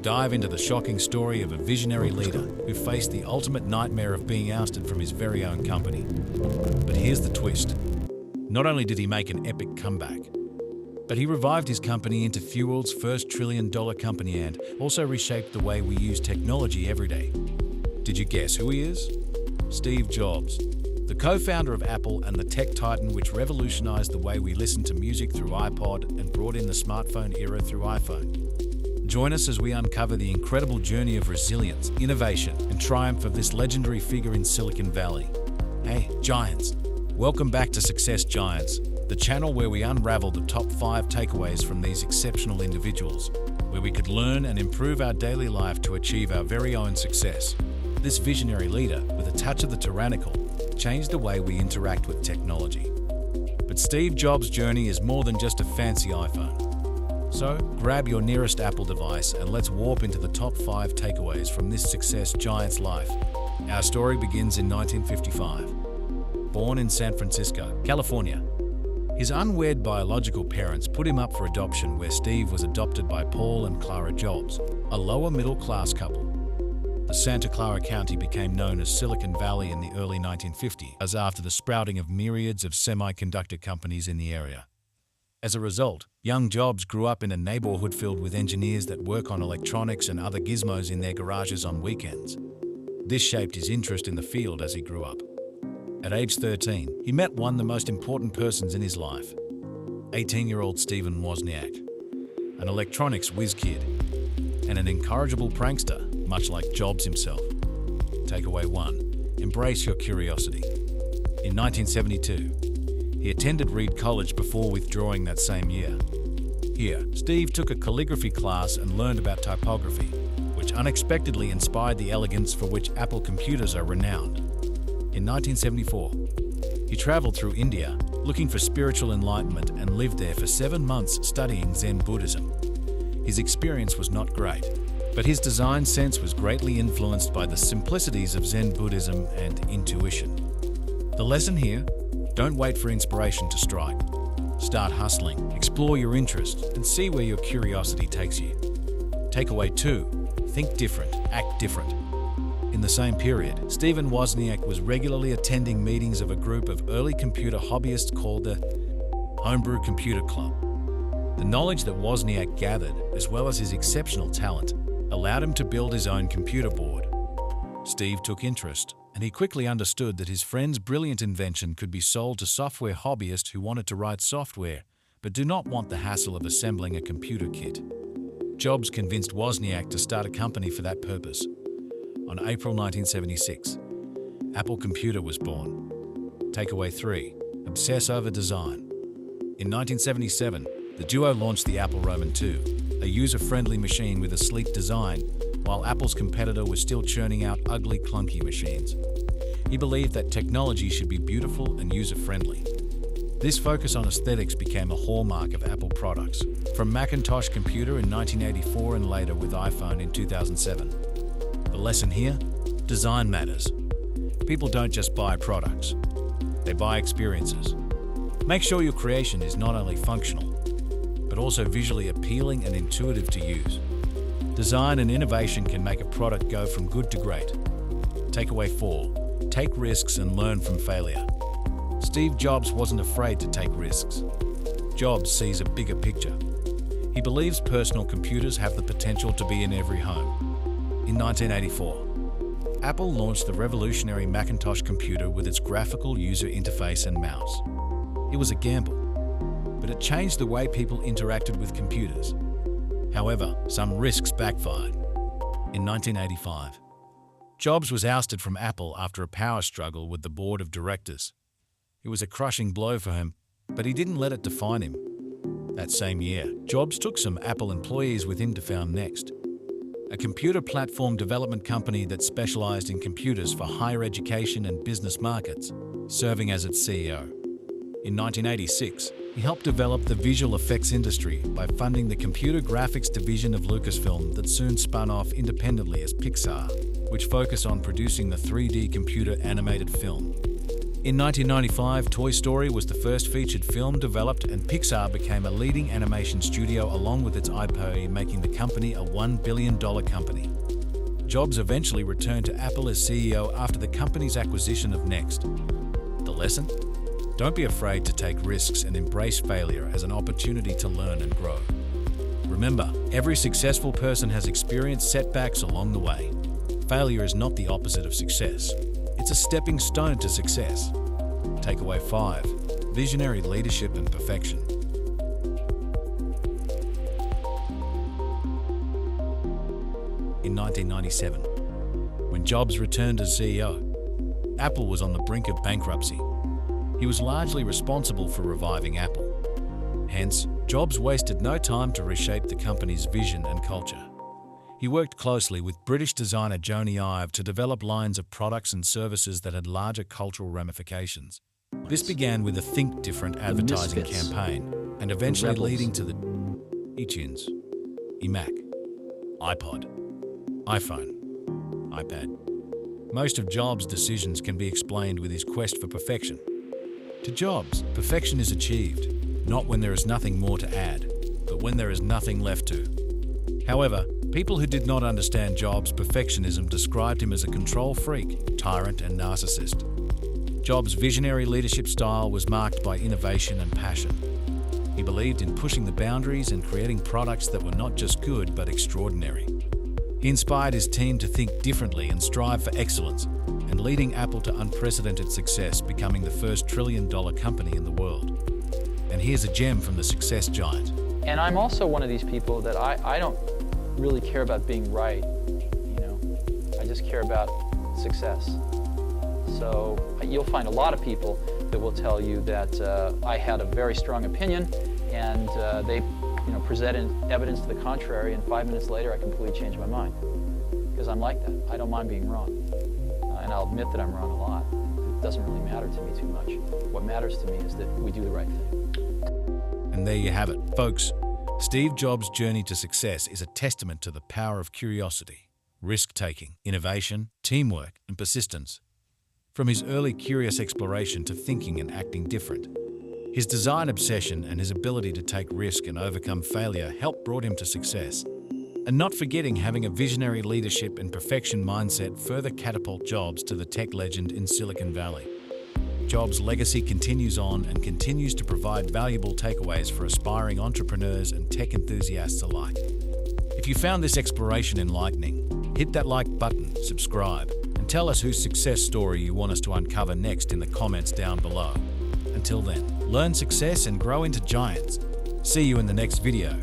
dive into the shocking story of a visionary leader who faced the ultimate nightmare of being ousted from his very own company. But here's the twist. Not only did he make an epic comeback, but he revived his company into Fuel's first trillion-dollar company and also reshaped the way we use technology every day. Did you guess who he is? Steve Jobs, the co-founder of Apple and the tech titan which revolutionized the way we listen to music through iPod and brought in the smartphone era through iPhone. Join us as we uncover the incredible journey of resilience, innovation, and triumph of this legendary figure in Silicon Valley. Hey, Giants! Welcome back to Success Giants, the channel where we unravel the top 5 takeaways from these exceptional individuals, where we could learn and improve our daily life to achieve our very own success. This visionary leader, with a touch of the tyrannical, changed the way we interact with technology. But Steve Jobs' journey is more than just a fancy iPhone. So, grab your nearest Apple device and let's warp into the top 5 takeaways from this success giant's life. Our story begins in 1955. Born in San Francisco, California, his unwed biological parents put him up for adoption, where Steve was adopted by Paul and Clara Jobs, a lower middle-class couple. The Santa Clara County became known as Silicon Valley in the early 1950s, as after the sprouting of myriads of semiconductor companies in the area. As a result, young Jobs grew up in a neighborhood filled with engineers that work on electronics and other gizmos in their garages on weekends. This shaped his interest in the field as he grew up. At age 13, he met one of the most important persons in his life, 18-year-old Stephen Wozniak, an electronics whiz kid and an incorrigible prankster, much like Jobs himself. Takeaway 1. Embrace your curiosity. In 1972, he attended Reed College before withdrawing that same year. Here, Steve took a calligraphy class and learned about typography, which unexpectedly inspired the elegance for which Apple computers are renowned. In 1974, he traveled through India looking for spiritual enlightenment and lived there for 7 months studying Zen Buddhism. His experience was not great, but his design sense was greatly influenced by the simplicities of Zen Buddhism and intuition. The lesson here: don't wait for inspiration to strike. Start hustling, explore your interests, and see where your curiosity takes you. Takeaway 2. Think different, act different. In the same period, Stephen Wozniak was regularly attending meetings of a group of early computer hobbyists called the Homebrew Computer Club. The knowledge that Wozniak gathered, as well as his exceptional talent, allowed him to build his own computer board. Steve took interest, and he quickly understood that his friend's brilliant invention could be sold to software hobbyists who wanted to write software, but do not want the hassle of assembling a computer kit. Jobs convinced Wozniak to start a company for that purpose. On April 1976, Apple Computer was born. Takeaway 3. Obsess over design. In 1977, the duo launched the Apple Roman II, a user-friendly machine with a sleek design, while Apple's competitor was still churning out ugly, clunky machines. He believed that technology should be beautiful and user-friendly. This focus on aesthetics became a hallmark of Apple products, from Macintosh Computer in 1984 and later with iPhone in 2007. The lesson here? Design matters. People don't just buy products, they buy experiences. Make sure your creation is not only functional, but also visually appealing and intuitive to use. Design and innovation can make a product go from good to great. Takeaway 4. Take risks and learn from failure. Steve Jobs wasn't afraid to take risks. Jobs sees a bigger picture. He believes personal computers have the potential to be in every home. In 1984, Apple launched the revolutionary Macintosh computer with its graphical user interface and mouse. It was a gamble, but it changed the way people interacted with computers. However, some risks backfired. In 1985, Jobs was ousted from Apple after a power struggle with the board of directors. It was a crushing blow for him, but he didn't let it define him. That same year, Jobs took some Apple employees with him to found Next, a computer platform development company that specialized in computers for higher education and business markets, serving as its CEO. In 1986, he helped develop the visual effects industry by funding the computer graphics division of Lucasfilm that soon spun off independently as Pixar, which focused on producing the 3D computer animated film. In 1995, Toy Story was the first featured film developed, and Pixar became a leading animation studio along with its IP, making the company a $1 billion company. Jobs eventually returned to Apple as CEO after the company's acquisition of Next. The lesson? Don't be afraid to take risks and embrace failure as an opportunity to learn and grow. Remember, every successful person has experienced setbacks along the way. Failure is not the opposite of success. It's a stepping stone to success. Takeaway 5. Visionary leadership and perfection. In 1997, when Jobs returned as CEO, Apple was on the brink of bankruptcy. He was largely responsible for reviving Apple. Hence, Jobs wasted no time to reshape the company's vision and culture. He worked closely with British designer Joni Ive to develop lines of products and services that had larger cultural ramifications. This began with a Think Different advertising campaign, and eventually leading to the iTunes, iMac, iPod, iPhone, iPad. Most of Jobs' decisions can be explained with his quest for perfection. To Jobs, perfection is achieved, not when there is nothing more to add, but when there is nothing left to. However, people who did not understand Jobs' perfectionism described him as a control freak, tyrant, and narcissist. Jobs' visionary leadership style was marked by innovation and passion. He believed in pushing the boundaries and creating products that were not just good but extraordinary. He inspired his team to think differently and strive for excellence, and leading Apple to unprecedented success, becoming the first trillion-dollar company in the world. And here's a gem from the success giant. And I'm also one of these people that I don't really care about being right, I just care about success. So you'll find a lot of people that will tell you that I had a very strong opinion, and they presented evidence to the contrary, and 5 minutes later I completely changed my mind. Because I'm like that. I don't mind being wrong. And I'll admit that I'm wrong a lot. It doesn't really matter to me too much. What matters to me is that we do the right thing. And there you have it, folks. Steve Jobs' journey to success is a testament to the power of curiosity, risk-taking, innovation, teamwork, and persistence. From his early curious exploration to thinking and acting different, his design obsession and his ability to take risk and overcome failure helped brought him to success. And not forgetting having a visionary leadership and perfection mindset further catapult Jobs to the tech legend in Silicon Valley. Jobs' legacy continues on and continues to provide valuable takeaways for aspiring entrepreneurs and tech enthusiasts alike. If you found this exploration enlightening, hit that like button, subscribe, and tell us whose success story you want us to uncover next in the comments down below. Until then, learn success and grow into giants. See you in the next video.